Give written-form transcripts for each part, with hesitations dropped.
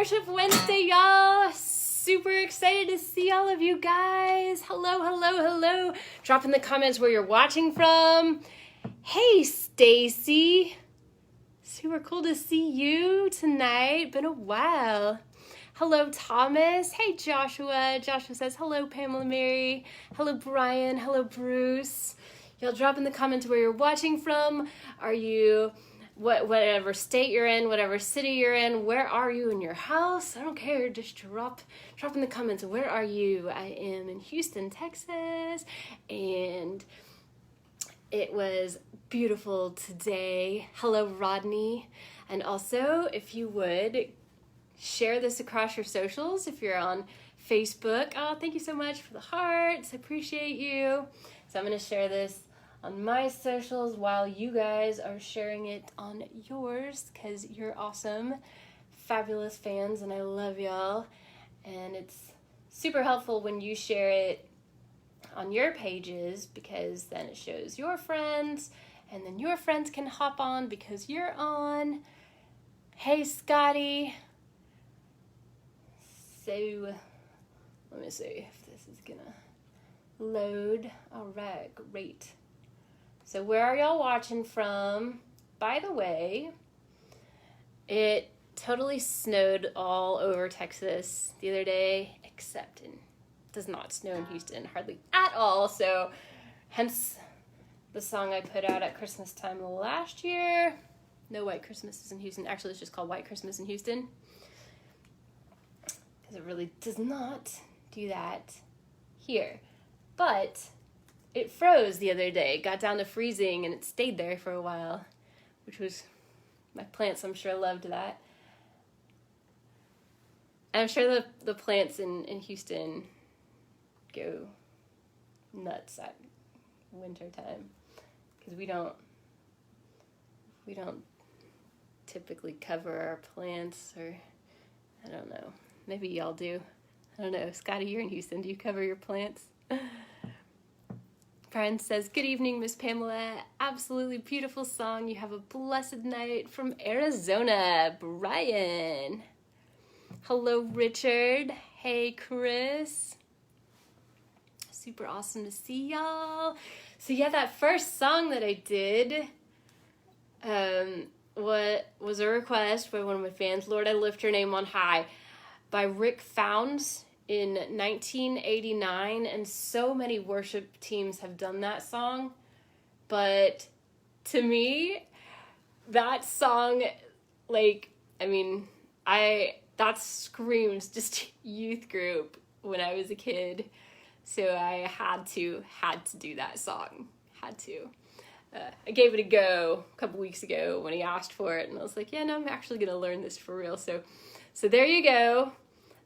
Worship Wednesday, y'all. Super excited to see all of you guys. Hello, hello, hello. Drop in the comments where you're watching from. Hey, Stacy. Super cool to see you tonight. Been a while. Hello, Thomas. Hey, Joshua. Joshua says, hello, Pamela Mary. Hello, Brian. Hello, Bruce. Y'all drop in the comments where you're watching from. Are you... whatever state you're in, whatever city you're in, where are you in your house? I don't care, just drop in the comments, where are you? I am in Houston, Texas, and it was beautiful today. Hello, Rodney. And also, if you would, share this across your socials. If you're on Facebook, oh, thank you so much for the hearts, I appreciate you. So I'm going to share this on my socials while you guys are sharing it on yours, because you're awesome, fabulous fans, and I love y'all. And it's super helpful when you share it on your pages, because then it shows your friends, and then your friends can hop on because you're on. Hey, Scotty. So, let me see if this is gonna load. All right, great. So where are y'all watching from? By the way, it totally snowed all over Texas the other day, except it does not snow in Houston, hardly at all. So hence the song I put out at Christmas time last year. No White Christmases in Houston. Actually, it's just called White Christmas in Houston, because it really does not do that here. But it froze the other day, got down to freezing, and it stayed there for a while, which was, my plants, I'm sure, loved that. And I'm sure the plants in Houston go nuts at winter time, because we don't typically cover our plants, or I don't know, maybe y'all do. I don't know. Scotty, you're in Houston. Do you cover your plants? Brian says, good evening, Miss Pamela. Absolutely beautiful song. You have a blessed night from Arizona. Brian. Hello, Richard. Hey, Chris. Super awesome to see y'all. So yeah, that first song that I did was a request by one of my fans, Lord, I Lift Your Name on High, by Rick Founds in 1989, and so many worship teams have done that song, but to me, that song, that screams just youth group when I was a kid, so I had to do that song, had to. I gave it a go a couple weeks ago when he asked for it, and I was like, yeah, no, I'm actually going to learn this for real, so there you go.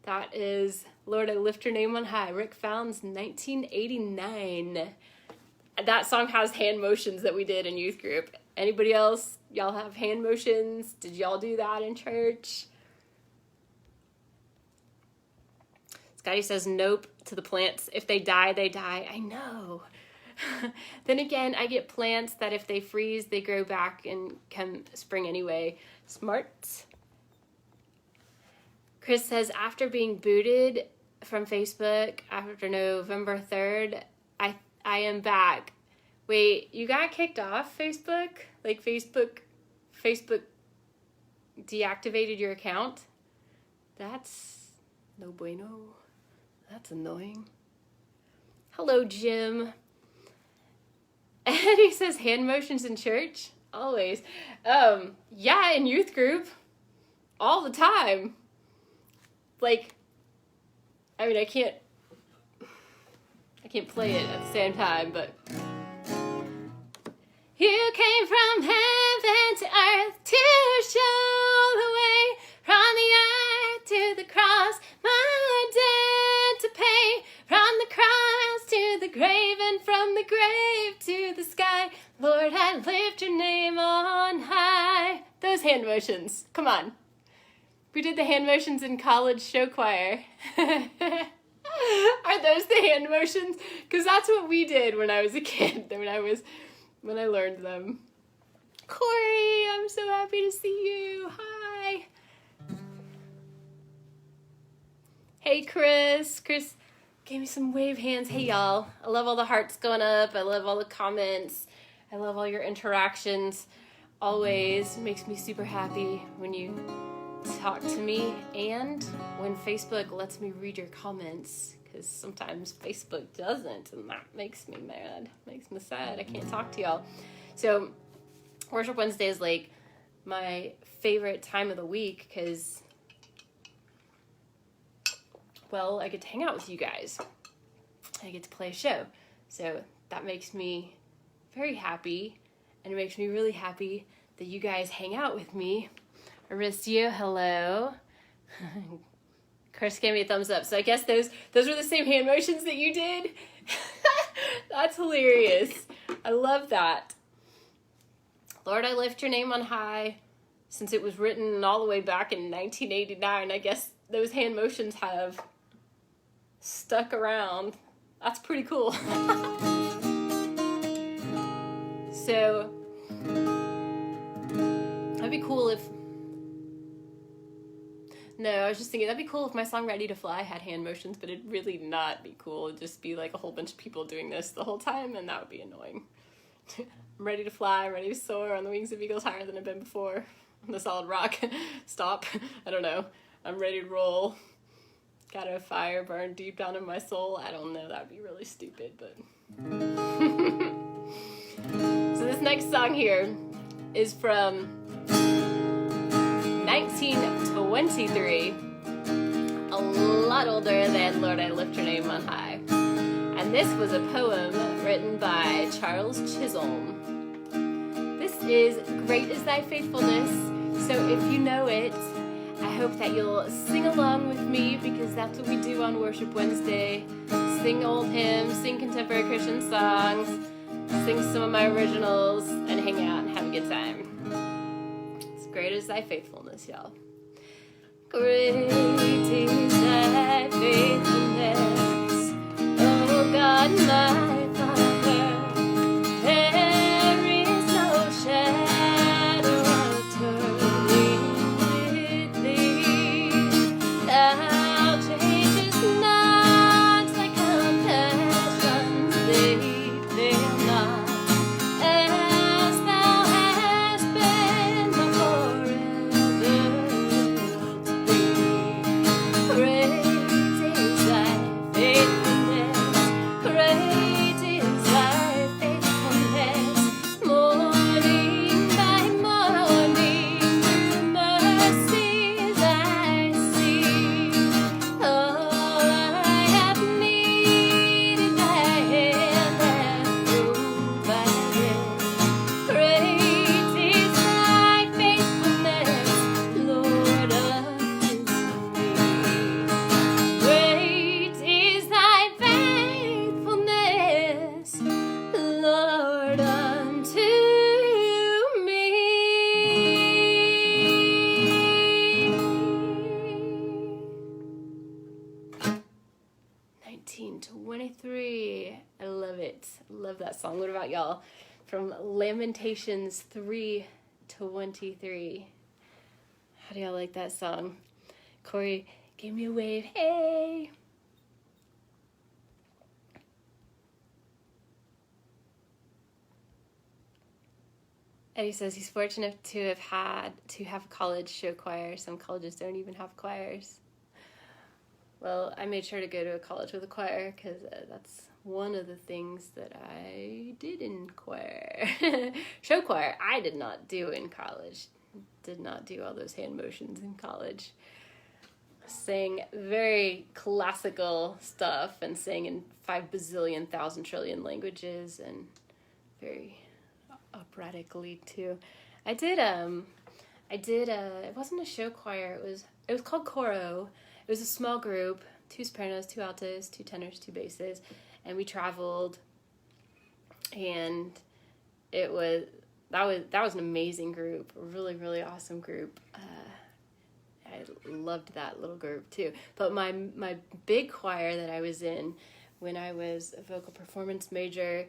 That is Lord, I Lift Your Name on High, Rick Founds, 1989. That song has hand motions that we did in youth group. Anybody else? Y'all have hand motions? Did y'all do that in church? Scotty says, nope to the plants. If they die, they die. I know. Then again, I get plants that if they freeze, they grow back and come spring anyway. Smart. Chris says, after being booted from Facebook after November 3rd, I am back. Wait, you got kicked off Facebook? Like Facebook deactivated your account? That's no bueno. That's annoying. Hello, Jim. And he says, hand motions in church? Always. Yeah, in youth group. All the time. I can't play it at the same time, but you came from heaven to earth to show the way, from the earth to the cross, my debt to pay, from the cross to the grave, and from the grave to the sky. Lord, I lift your name on high. Those hand motions, come on. We did the hand motions in college show choir. Are those the hand motions? Because that's what we did when I was a kid, when I learned them. Corey, I'm so happy to see you. Hi. Hey, Chris. Chris gave me some wave hands. Hey, y'all. I love all the hearts going up. I love all the comments. I love all your interactions. Always makes me super happy when you talk to me and when Facebook lets me read your comments, because sometimes Facebook doesn't, and that makes me mad, makes me sad. I can't talk to y'all. So Worship Wednesday is like my favorite time of the week because, well, I get to hang out with you guys. I get to play a show. So that makes me very happy, and it makes me really happy that you guys hang out with me. Aricio, hello. Chris gave me a thumbs up. So I guess those were the same hand motions that you did. That's hilarious. I love that. Lord, I lift your name on high. Since it was written all the way back in 1989, I guess those hand motions have stuck around. That's pretty cool. So, that'd be cool if... No, I was just thinking, that'd be cool if my song Ready to Fly had hand motions, but it'd really not be cool. It'd just be like a whole bunch of people doing this the whole time, and that would be annoying. I'm ready to fly, ready to soar on the wings of eagles higher than I've been before. On the solid rock. Stop. I don't know. I'm ready to roll. Got a fire burn deep down in my soul. I don't know. That'd be really stupid, but... So this next song here is from 1923, a lot older than Lord, I Lift Your Name on High. And this was a poem written by Charles Chisholm. This is Great is Thy Faithfulness, so if you know it, I hope that you'll sing along with me, because that's what we do on Worship Wednesday. Sing old hymns, sing contemporary Christian songs, sing some of my originals, and hang out and have a good time. It's great is thy faithfulness, y'all. Great is thy faithfulness, oh God, my Father. There is no shadow of turning with thee. Thou changest not, thy compassions, they fail not. As thou hast been forever to be. Great is thy faithfulness. Great is thy faithfulness. Morning by morning, new mercies I see. All I have needed, thy hand hath provided. Great is thy faithfulness, Lord, unto me. Great is thy faithfulness, Lord, unto me. 1923. I love it. I love that song. What about y'all? From Lamentations 3:23. How do y'all like that song? Corey gave me a wave. Hey! Eddie says he's fortunate to have a college show choir. Some colleges don't even have choirs. Well, I made sure to go to a college with a choir because that's one of the things that I did in choir. Show choir, I did not do in college. Did not do all those hand motions in college. Sang very classical stuff and sang in 5 bazillion, 1,000 trillion languages and very operatically too. It wasn't a show choir, it was called Coro. It was a small group, 2 sopranos, 2 altos, 2 tenors, 2 basses, and we traveled, and that was an amazing group, a really, really awesome group. I loved that little group too. But my big choir that I was in when I was a vocal performance major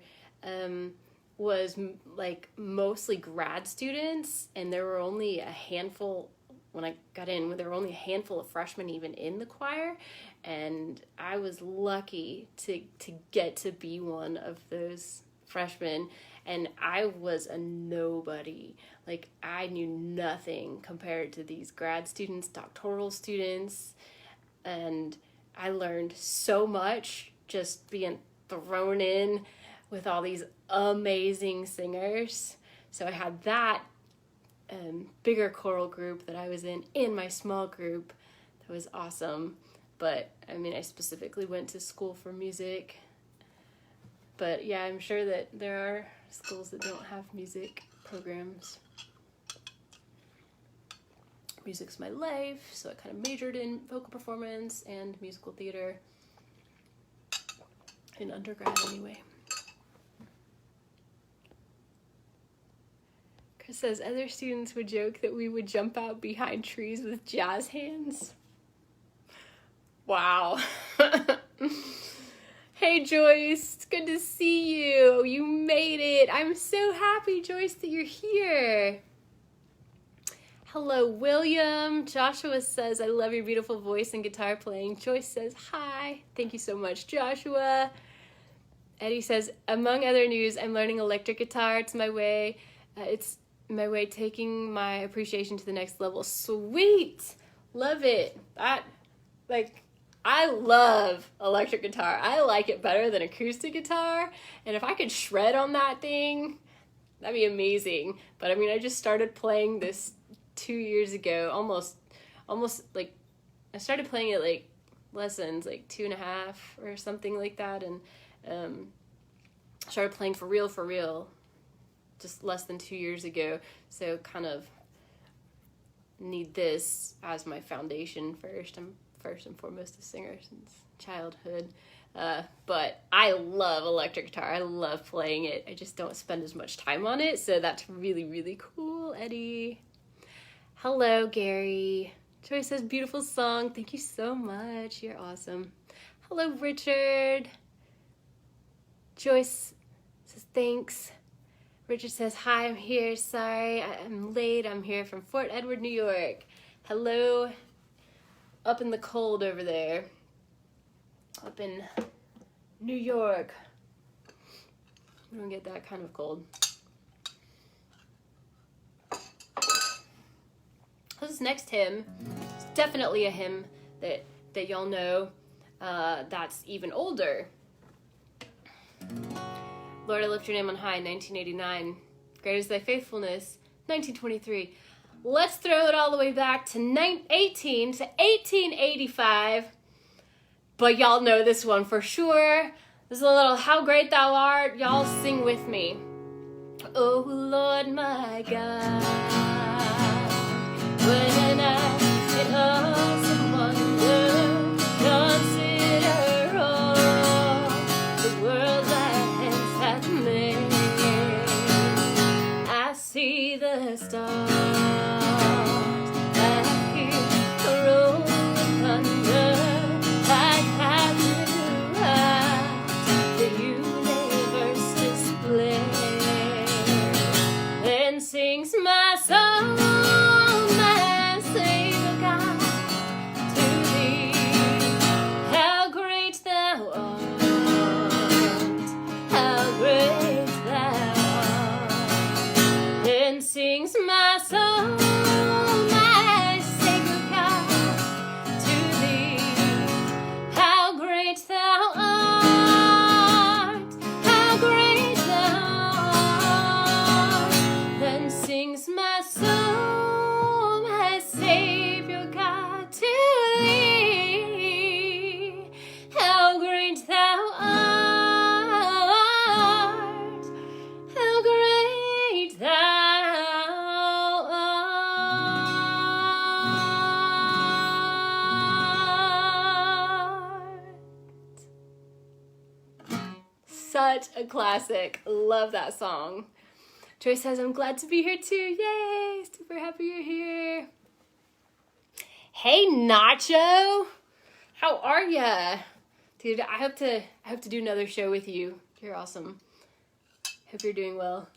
was like mostly grad students, and there were only a handful when I got in, there were only a handful of freshmen even in the choir, and I was lucky to get to be one of those freshmen, and I was a nobody. Like, I knew nothing compared to these grad students, doctoral students, and I learned so much just being thrown in with all these amazing singers. So I had that bigger choral group that I was in my small group. That was awesome. But I mean, I specifically went to school for music. But yeah, I'm sure that there are schools that don't have music programs. Music's my life, so I kind of majored in vocal performance and musical theater in undergrad anyway. Chris says, other students would joke that we would jump out behind trees with jazz hands. Wow. Hey, Joyce, it's good to see you. You made it. I'm so happy, Joyce, that you're here. Hello, William. Joshua says, I love your beautiful voice and guitar playing. Joyce says, hi. Thank you so much, Joshua. Eddie says, among other news, I'm learning electric guitar. It's my way taking my appreciation to the next level. Sweet. Love it. I love electric guitar. I like it better than acoustic guitar. And if I could shred on that thing, that'd be amazing. But I mean, I just started playing this 2 years ago, almost like, I started playing it like lessons, like 2.5 or something like that. And started playing for real just less than 2 years ago. So kind of need this as my foundation first. I'm first and foremost a singer since childhood. But I love electric guitar. I love playing it. I just don't spend as much time on it. So that's really, really cool, Eddie. Hello, Gary. Joyce says, beautiful song. Thank you so much. You're awesome. Hello, Richard. Joyce says, thanks. Richard says, hi, I'm here. Sorry, I'm late. I'm here from Fort Edward, New York. Hello, up in the cold over there. Up in New York. We don't get that kind of cold. This next hymn is definitely a hymn that y'all know that's even older. Lord, I lift your name on high, 1989. Great is thy faithfulness, 1923. Let's throw it all the way back to 1885. But y'all know this one for sure. This is a little How Great Thou Art. Y'all sing with me. Oh, Lord, my God, when I in awesome wonder consider all the world thy hands hath made, I see the stars, I hear the rolling thunder, I have the universe display. Then sings my soul, my Savior God, to thee. How great thou art, how great thou art. Then sings my soul, my Savior God, to thee. How great thou art, how great thou art. Then sings my soul, my Savior God, to thee. How great thou art, how great thou art. Such a classic. Love that song. Joyce says, I'm glad to be here too. Yay! Super happy you're here. Hey, Nacho. How are ya? Dude, I hope to do another show with you. You're awesome. Hope you're doing well.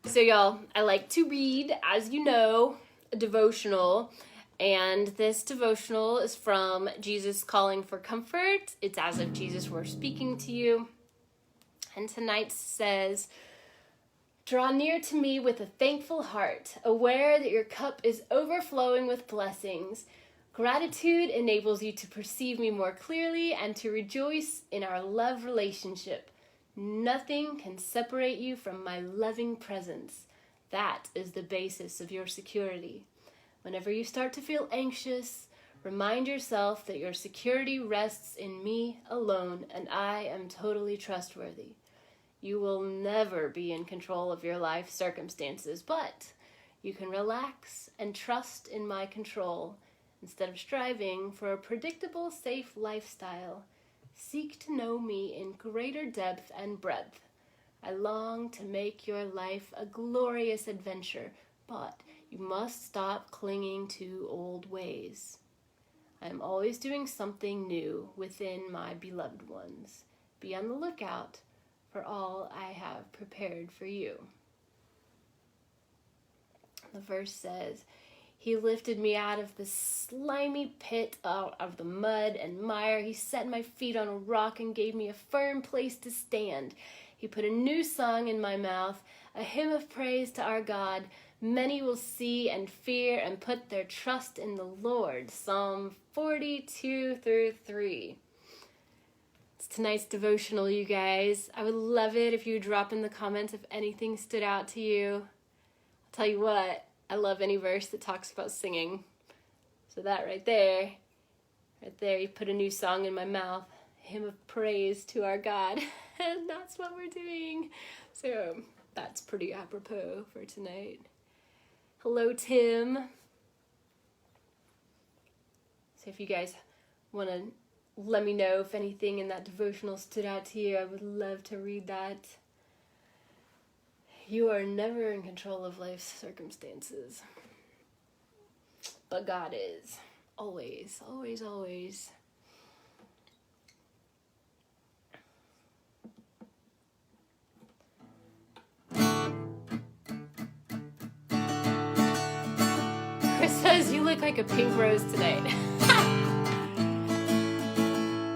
So y'all, I like to read, as you know, a devotional. And this devotional is from Jesus Calling for Comfort. It's as if Jesus were speaking to you. And tonight says, "Draw near to me with a thankful heart, aware that your cup is overflowing with blessings. Gratitude enables you to perceive me more clearly and to rejoice in our love relationship. Nothing can separate you from my loving presence. That is the basis of your security. Whenever you start to feel anxious, remind yourself that your security rests in me alone, and I am totally trustworthy. You will never be in control of your life circumstances, but you can relax and trust in my control instead of striving for a predictable, safe lifestyle. Seek to know me in greater depth and breadth. I long to make your life a glorious adventure, but you must stop clinging to old ways. I am always doing something new within my beloved ones. Be on the lookout for all I have prepared for you." The verse says, "He lifted me out of the slimy pit, out of the mud and mire. He set my feet on a rock and gave me a firm place to stand. He put a new song in my mouth, a hymn of praise to our God. Many will see and fear and put their trust in the Lord." Psalm 42-3. It's tonight's devotional, you guys. I would love it if you would drop in the comments if anything stood out to you. I'll tell you what, I love any verse that talks about singing. So that right there, you put a new song in my mouth, a hymn of praise to our God. And that's what we're doing. So that's pretty apropos for tonight. Hello, Tim. So if you guys want to let me know if anything in that devotional stood out to you, I would love to read that. You are never in control of life's circumstances, but God is. Always, always, always. Chris says, "You look like a pink rose tonight."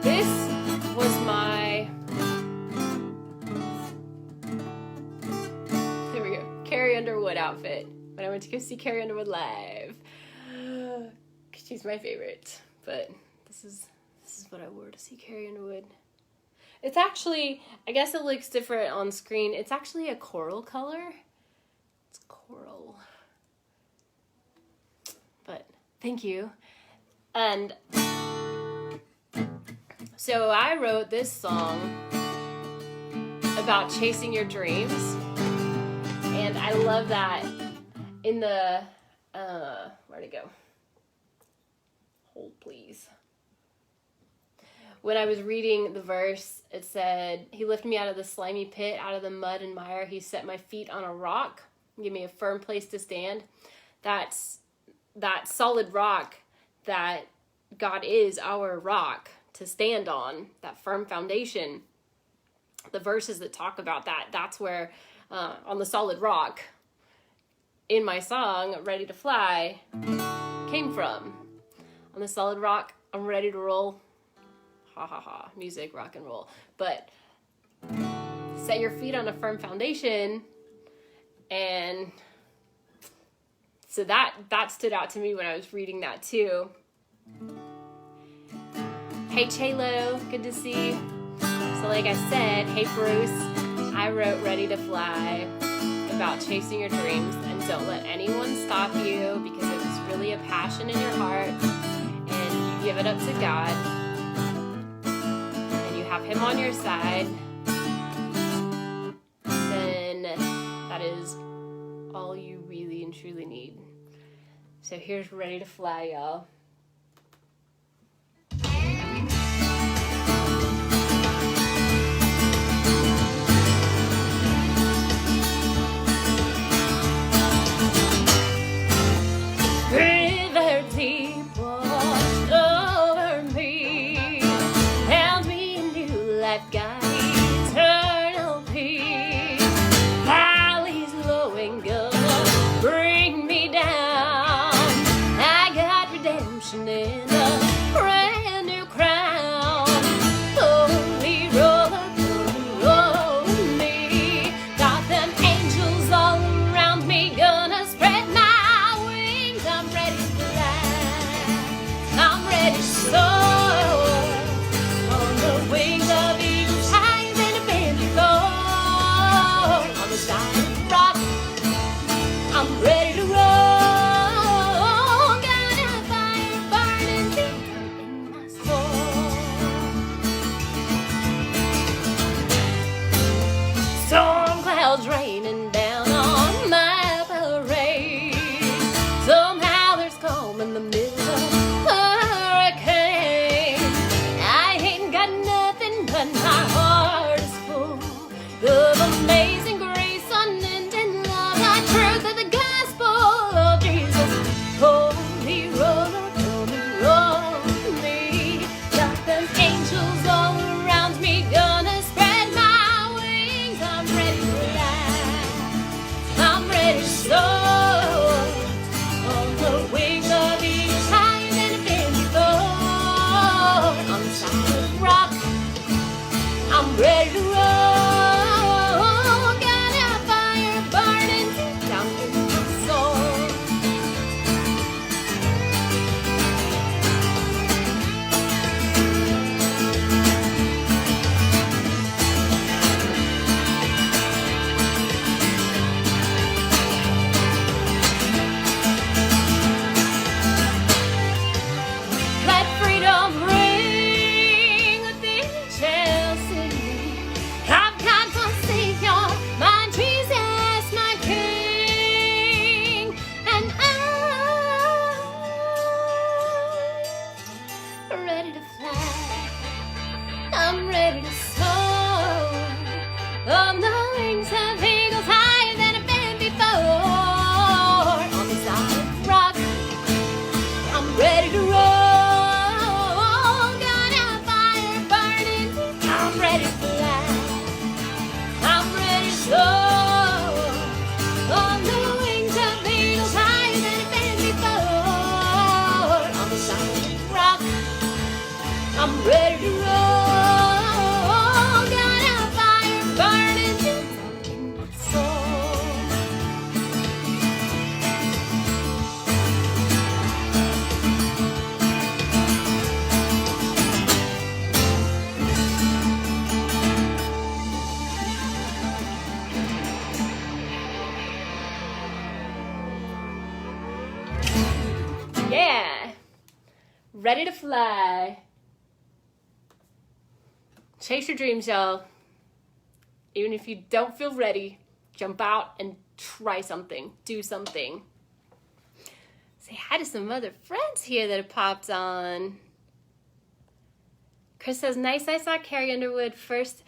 This was my, there we go, Carrie Underwood outfit when I went to go see Carrie Underwood live. She's my favorite, but this is what I wore to see Carrie Underwood. It's actually, I guess it looks different on screen. It's actually a coral color. It's coral. But thank you. And so I wrote this song about chasing your dreams. And I love that in the, where'd it go? Hold, please. When I was reading the verse, it said, "He lifted me out of the slimy pit, out of the mud and mire. He set my feet on a rock and gave me a firm place to stand." That's that solid rock that God is our rock to stand on, that firm foundation. The verses that talk about that, that's where, on the solid rock, in my song, Ready to Fly, came from. On the solid rock, I'm ready to roll. Ha ha ha, music, rock and roll. But set your feet on a firm foundation, and so that stood out to me when I was reading that too. Hey Chelo, good to see you. So like I said, hey Bruce, I wrote Ready to Fly about chasing your dreams, and don't let anyone stop you, because it was really a passion in your heart and you give it up to God and you have Him on your side, then that is all you really and truly need. So here's Ready to Fly, y'all. River deep washed over me, held me in new life, got eternal peace. Valleys low I'm ready to roll. Got a fire burning in my soul. Yeah, ready to fly. Chase your dreams, y'all. Even if you don't feel ready, jump out and try something. Do something. Say hi to some other friends here that have popped on. Chris says, nice, I saw Carrie Underwood first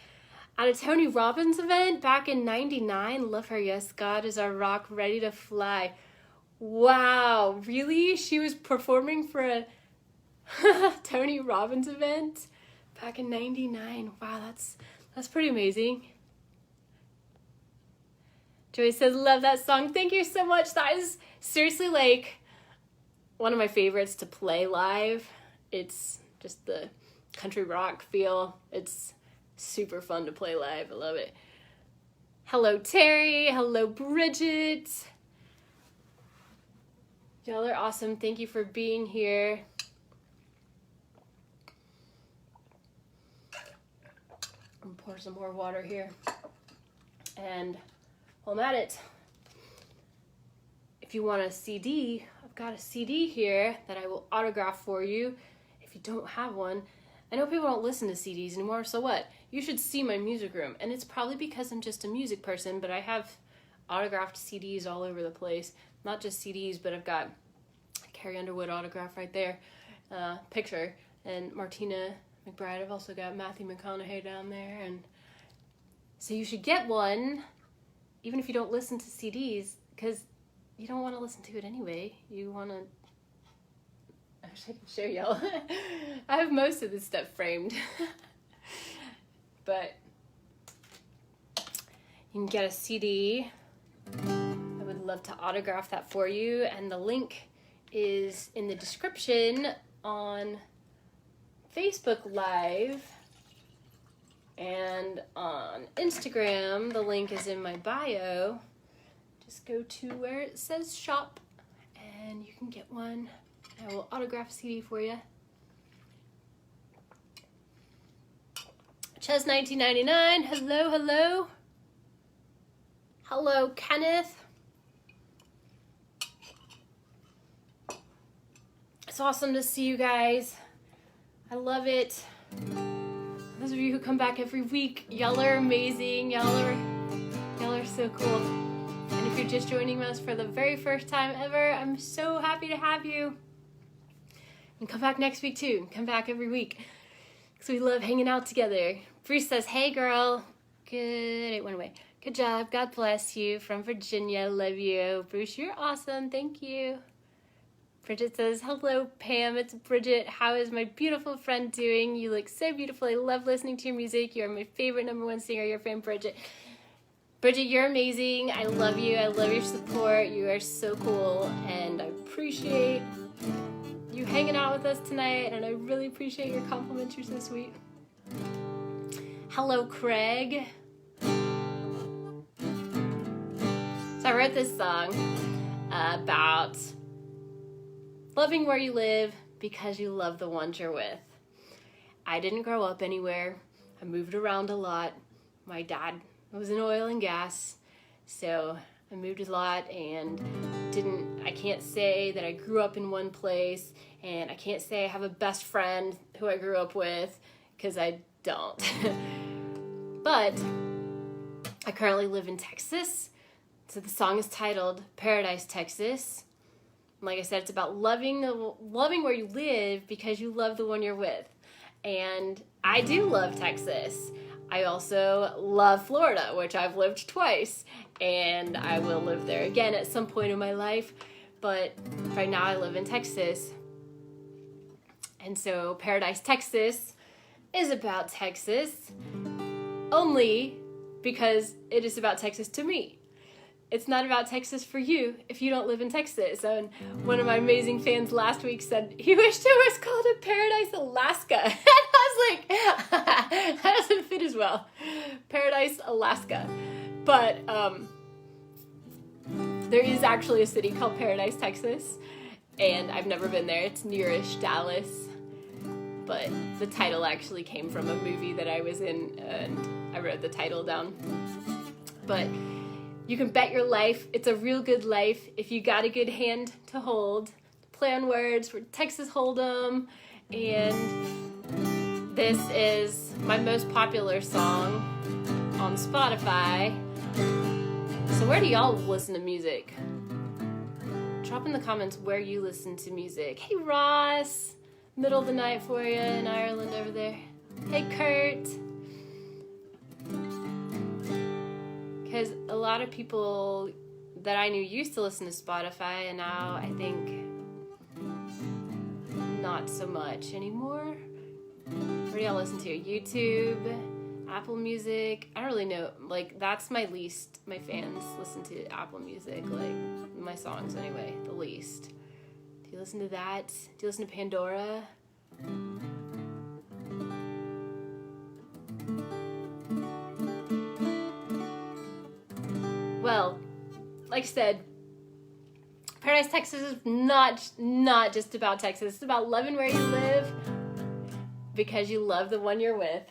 at a Tony Robbins event back in '99. Love her, yes, God is our rock, ready to fly. Wow, really? She was performing for a Tony Robbins event back in '99. Wow, that's pretty amazing. Joy says, love that song. Thank you so much. That is seriously like one of my favorites to play live. It's just the country rock feel. It's super fun to play live. I love it. Hello, Terry. Hello, Bridget. Y'all are awesome. Thank you for being here. I'm gonna pour some more water here. And while I'm at it, if you want a CD, I've got a CD here that I will autograph for you. If you don't have one, I know people don't listen to CDs anymore, so what? You should see my music room. And it's probably because I'm just a music person, but I have autographed CDs all over the place. Not just CDs, but I've got Carrie Underwood autograph right there, picture, and Martina McBride. I've also got Matthew McConaughey down there, and so you should get one, even if you don't listen to CDs, because you don't want to listen to it anyway. You want to, I wish I could show y'all. I have most of this stuff framed, but you can get a CD. I would love to autograph that for you, and the link is in the description on Facebook Live, and on Instagram the link is in my bio. Just go to where it says shop and you can get one. I will autograph a CD for you. Ches 1999, hello, hello. Hello, Kenneth. It's awesome to see you guys. I love it. Those of you who come back every week, y'all are amazing. Y'all are so cool. And if you're just joining us for the very first time ever, I'm so happy to have you. And come back next week too. Come back every week, because we love hanging out together. Bruce says, hey girl. Good, it went away. Good job, God bless you. From Virginia, love you. Bruce, you're awesome, thank you. Bridget says, hello Pam, it's Bridget. How is my beautiful friend doing? You look so beautiful. I love listening to your music. You're my favorite #1 singer, your friend Bridget. Bridget, you're amazing. I love you. I love your support. You are so cool, and I appreciate you hanging out with us tonight, and I really appreciate your compliments. You're so sweet. Hello, Craig. So I wrote this song about loving where you live because you love the ones you're with. I didn't grow up anywhere. I moved around a lot. My dad was in oil and gas, so I moved a lot and I can't say that I grew up in one place, and I can't say I have a best friend who I grew up with, because I don't. But I currently live in Texas, so the song is titled Paradise, Texas. Like I said, it's about loving where you live because you love the one you're with. And I do love Texas. I also love Florida, which I've lived twice, and I will live there again at some point in my life. But right now I live in Texas. And so Paradise, Texas is about Texas only because it is about Texas to me. It's not about Texas for you if you don't live in Texas. And one of my amazing fans last week said he wished it was called a Paradise, Alaska. And like, that doesn't fit as well. Paradise, Alaska. But there is actually a city called Paradise, Texas, and I've never been there. It's nearish Dallas, but the title actually came from a movie that I was in, and I wrote the title down. But you can bet your life it's a real good life if you got a good hand to hold. Play on words for Texas Hold'em, and this is my most popular song on Spotify. So where do y'all listen to music? Drop in the comments where you listen to music. Hey Ross, middle of the night for you in Ireland over there. Hey Kurt. Because a lot of people that I knew used to listen to Spotify, and now I think not so much anymore. Where do y'all listen to? YouTube, Apple Music? I don't really know. Like, that's my least. My fans listen to Apple Music, like my songs anyway, the least. Do you listen to that? Do you listen to Pandora? Well, like I said, Paradise, Texas is not just about Texas. It's about loving where you live because you love the one you're with.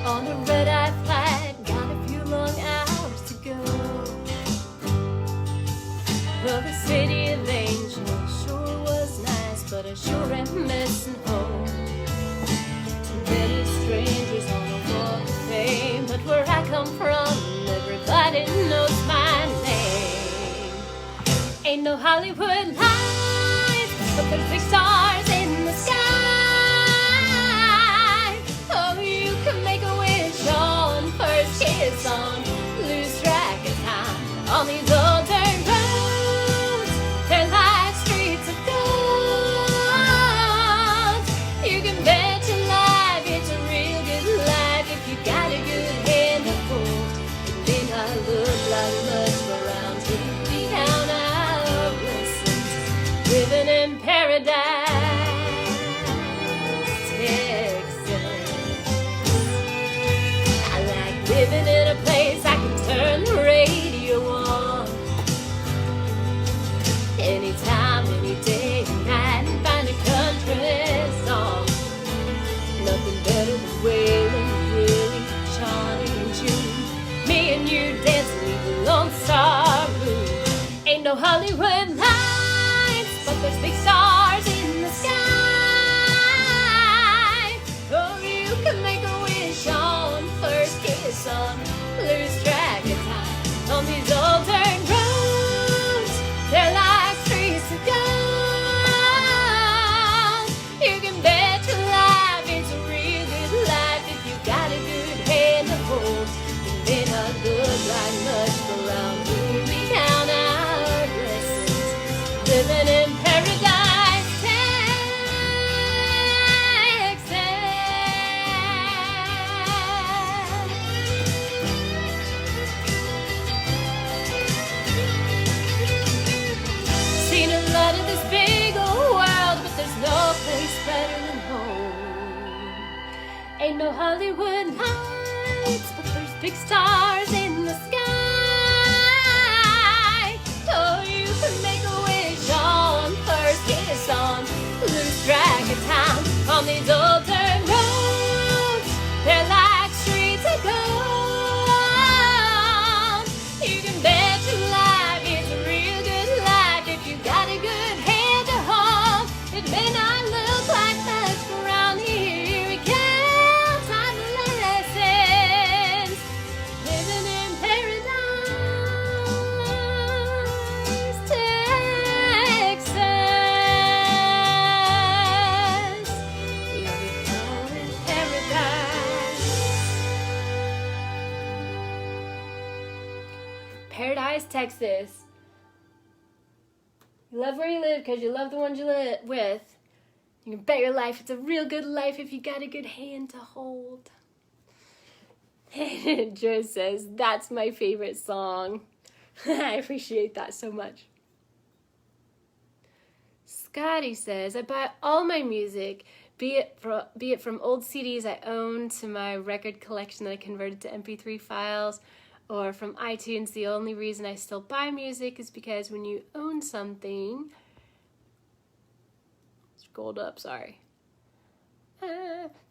On the red-eye flight, got a few long hours to go. Well, the city of angels sure was nice, but I sure am missing home. Too many strangers on the walk of fame, but where I come from, everybody knows my name. Ain't no Hollywood lights, but there's big stars in the sky. Oh, you can make a wish on first kiss on, lose track of time on these old dirt roads. They're like streets of gold. You can bet your life it's a real good life if you got a good hand to hold. It may not look like much around here. We count our blessings, living in Paradise, Texas. I like living in a place I can turn the radio on anytime, any day, and night, and find a country song. Nothing better than Waylon, Willie, Johnny, and June. Me and you dancing in the Lone Star Room. Ain't no Hollywood lights, but there's big stars in the sky. Oh, you can make a wish on first kiss on, lose track of time on these old dirt roads. They're like streets of gold. You can bet your life it's a real good life if you got a good hand to hold. It may not look like much around here. We count our blessings, living in Paradise, Texas. Seen a lot of this big old world, but there's no place better than home. Ain't no Hollywood lights, but there's big stars in the sky. Oh, you can make a wish on first kiss on, lose track of time on these old dirt roads. They're like streets of gold. You can bet your life it's a real good life if you got a good hand to hold. It may not look like much around here. We count our blessings, living in Paradise, Texas. Yeah, we call it Paradise. Paradise, Texas. You love where you live because you love the ones you live with. You can bet your life it's a real good life if you got a good hand to hold. Joe says, that's my favorite song. I appreciate that so much. Scotty says, I buy all my music, be it from old CDs I own to my record collection that I converted to MP3 files, or from iTunes. The only reason I still buy music is because when you own something, scrolled up, sorry.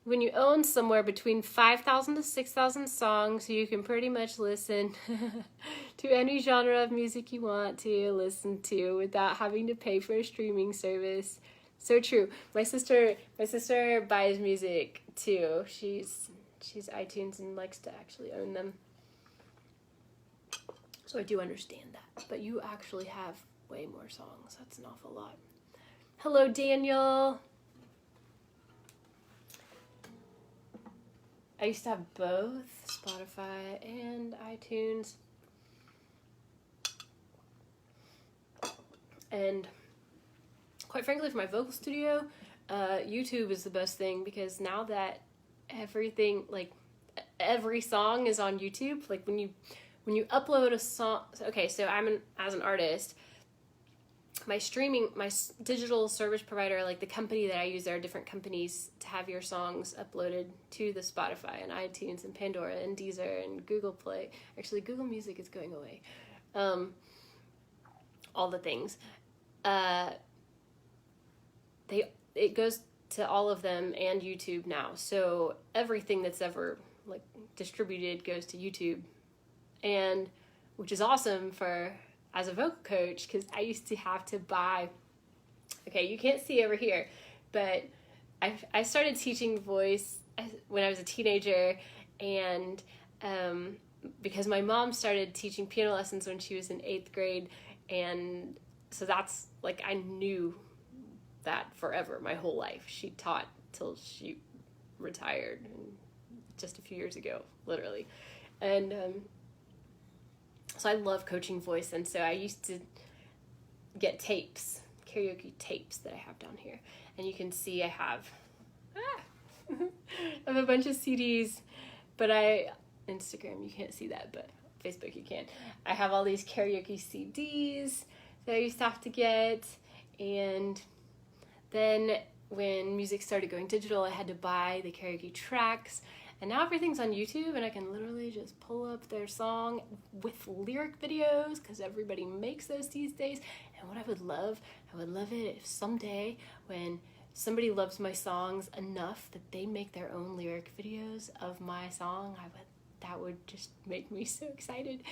When you own somewhere between 5,000 to 6,000 songs, you can pretty much listen to any genre of music you want to listen to without having to pay for a streaming service. So true. My sister buys music too. She's iTunes and likes to actually own them. So I do understand that. But you actually have way more songs. That's an awful lot. Hello, Daniel. I used to have both Spotify and iTunes. And quite frankly, for my vocal studio, YouTube is the best thing, because now that everything, like every song is on YouTube, like when you upload a song, okay, so as an artist, my digital service provider, like the company that I use, there are different companies to have your songs uploaded to the Spotify and iTunes and Pandora and Deezer and Google Play. Actually, Google Music is going away. All the things. It goes to all of them and YouTube now. So everything that's ever like distributed goes to YouTube, and which is awesome as a vocal coach, because I used to have to buy, okay, you can't see over here, but I started teaching voice when I was a teenager, and because my mom started teaching piano lessons when she was in 8th grade, and so that's, like, I knew that forever, my whole life. She taught till she retired just a few years ago, literally, and so I love coaching voice, and so I used to get tapes, karaoke tapes that I have down here. And you can see I have a bunch of CDs, but Instagram, you can't see that, but Facebook you can. I have all these karaoke CDs that I used to have to get, and then when music started going digital, I had to buy the karaoke tracks. And now everything's on YouTube, and I can literally just pull up their song with lyric videos, because everybody makes those these days. And what I would love it if someday, when somebody loves my songs enough that they make their own lyric videos of my song, that would just make me so excited.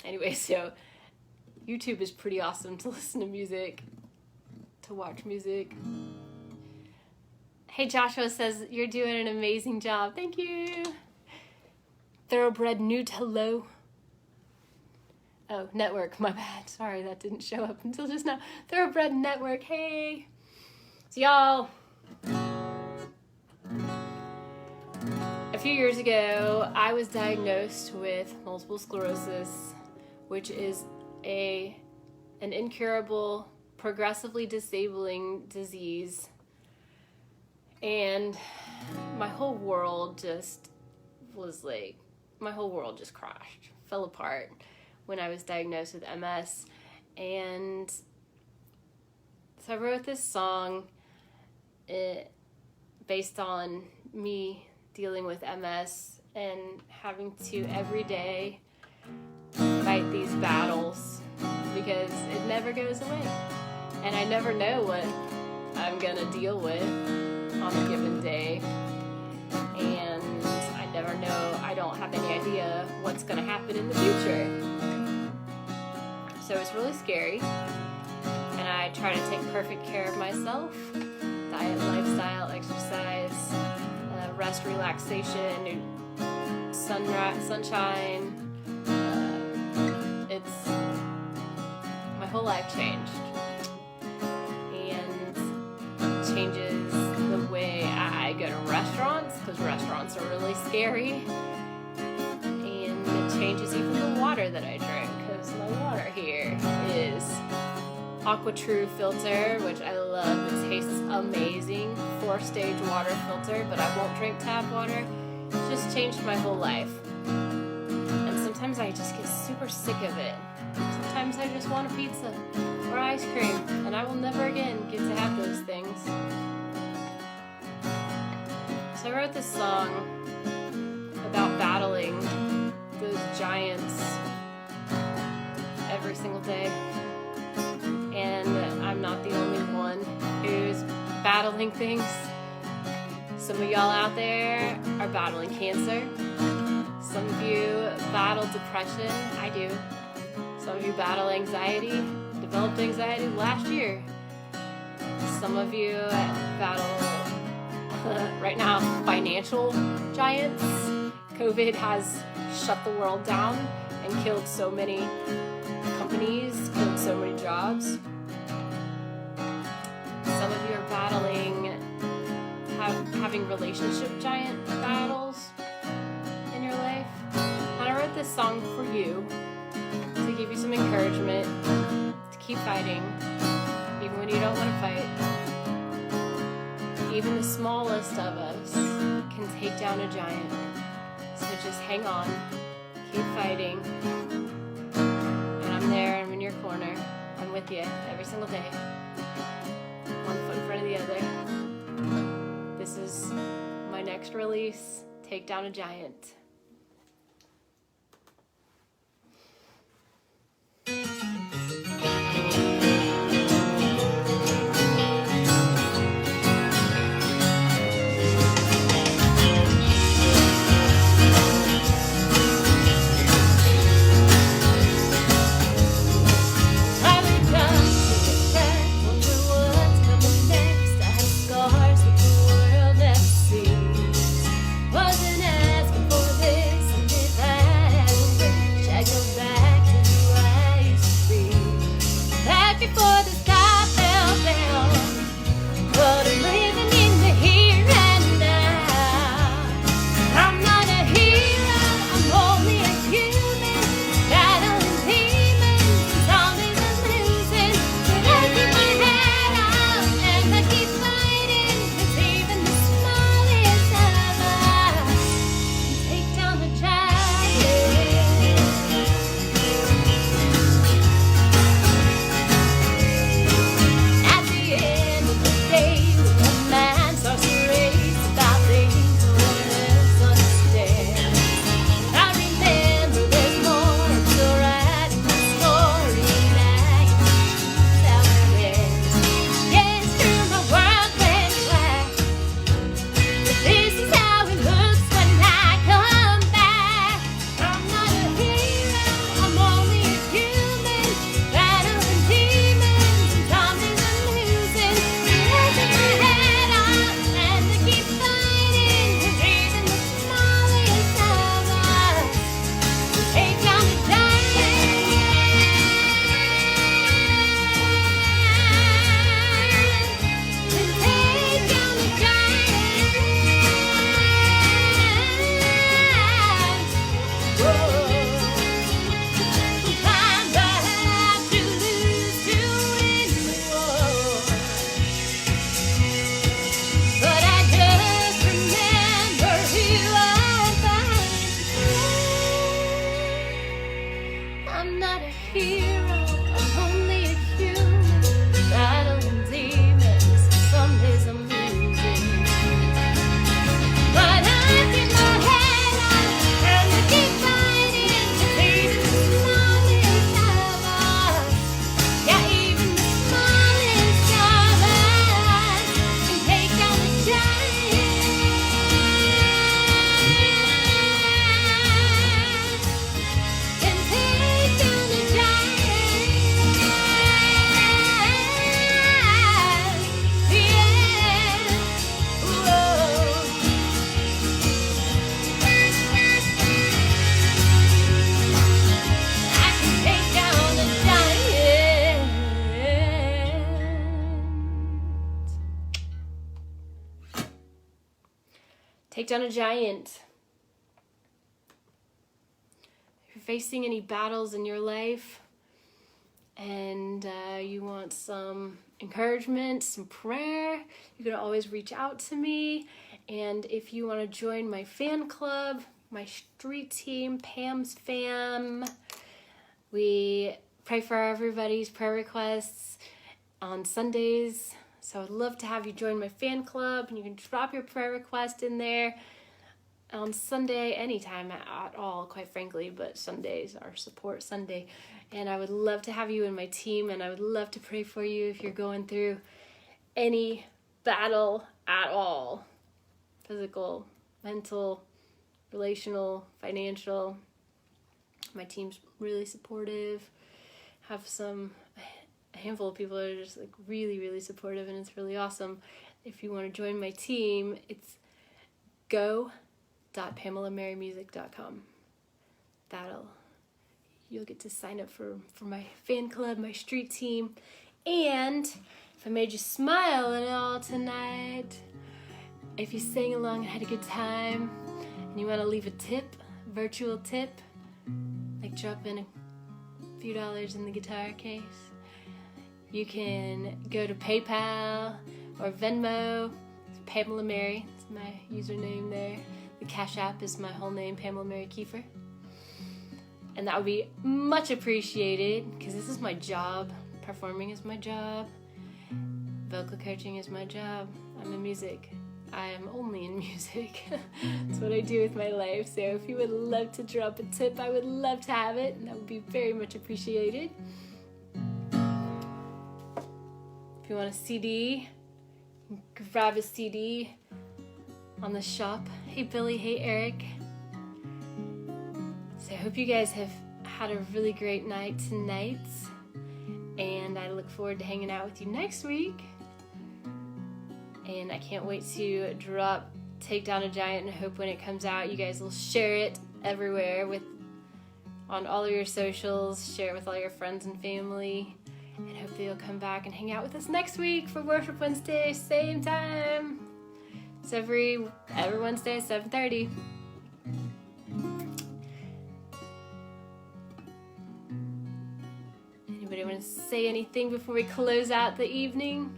Anyway, so YouTube is pretty awesome to listen to music, to watch music. Hey, Joshua says, you're doing an amazing job. Thank you. Thoroughbred new to low. Oh, network, my bad. Sorry, that didn't show up until just now. Thoroughbred network, hey. So y'all, a few years ago, I was diagnosed with multiple sclerosis, which is an incurable, progressively disabling disease. And my whole world just crashed, fell apart when I was diagnosed with MS. And so I wrote this song based on me dealing with MS and having to every day fight these battles, because it never goes away. And I never know what I'm gonna deal with on a given day, and I don't have any idea what's going to happen in the future. So it's really scary, and I try to take perfect care of myself. Diet, lifestyle, exercise, rest, relaxation, sunshine. It's my whole life changed, and changes the way I go to restaurants, because restaurants are really scary, and it changes even the water that I drink, because my water here is Aqua True filter, which I love. It tastes amazing. 4-stage water filter, but I won't drink tap water. It's just changed my whole life. And sometimes I just get super sick of it. Sometimes I just want a pizza or ice cream, and I will never again get to have those things. So I wrote this song about battling those giants every single day. And I'm not the only one who's battling things. Some of y'all out there are battling cancer. Some of you battle depression. I do. Some of you battle anxiety, developed anxiety last year. Some of you battle, right now, financial giants. COVID has shut the world down and killed so many companies, killed so many jobs. Some of you are battling, having relationship giant battles in your life. And I wrote this song for you to give you some encouragement to keep fighting, even when you don't want to fight. Even the smallest of us can take down a giant. So just hang on, keep fighting. And I'm there, I'm in your corner. I'm with you every single day. One foot in front of the other. This is my next release, Take Down a Giant. Take down a giant. If you're facing any battles in your life, and you want some encouragement, some prayer, you can always reach out to me. And if you want to join my fan club, my street team, Pam's Fam, we pray for everybody's prayer requests on Sundays. So I'd love to have you join my fan club, and you can drop your prayer request in there on Sunday, anytime at all, quite frankly, but Sundays are support Sunday. And I would love to have you in my team, and I would love to pray for you if you're going through any battle at all. Physical, mental, relational, financial. My team's really supportive. Have a handful of people that are just like really, really supportive, and it's really awesome. If you want to join my team, it's go.pamelamarymusic.com. You'll get to sign up for my fan club, my street team. And if I made you smile at all tonight, if you sang along and had a good time, and you want to leave a tip, virtual tip, like drop in a few dollars in the guitar case, you can go to PayPal or Venmo. It's Pamela Mary. It's my username there. The Cash App is my whole name, Pamela Mary 𝓜𝓪𝓻𝓂. And that would be much appreciated, because this is my job. Performing is my job. Vocal coaching is my job. I'm in music. I am only in music. That's what I do with my life. So if you would love to drop a tip, I would love to have it, and that would be very much appreciated. If you want a CD, grab a CD on the shop. Hey Billy, hey Eric. So I hope you guys have had a really great night tonight, and I look forward to hanging out with you next week. And I can't wait to drop TakeDownAGiant, and hope when it comes out you guys will share it everywhere on all of your socials, share it with all your friends and family, and hopefully you'll come back and hang out with us next week for Worship Wednesday, same time. It's every Wednesday at 7:30. Anybody want to say anything before we close out the evening?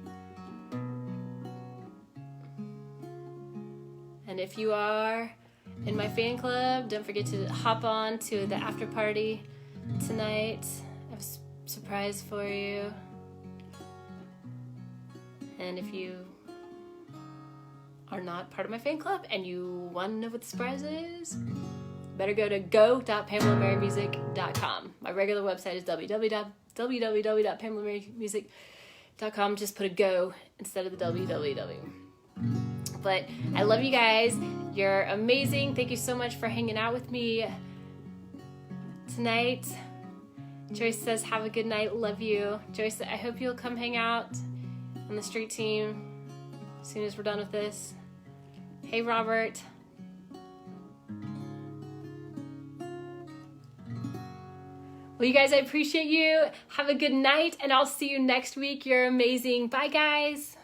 And if you are in my fan club, don't forget to hop on to the after party tonight. I have a surprise for you. And if you are not part of my fan club and you want to know what the surprise is, better go to go.pamelamarymusic.com. My regular website is www.pamelamarymusic.com. Just put a go instead of the www. But I love you guys. You're amazing. Thank you so much for hanging out with me tonight. Joyce says, have a good night. Love you. Joyce, I hope you'll come hang out on the street team as soon as we're done with this. Hey, Robert. Well, you guys, I appreciate you. Have a good night, and I'll see you next week. You're amazing. Bye, guys.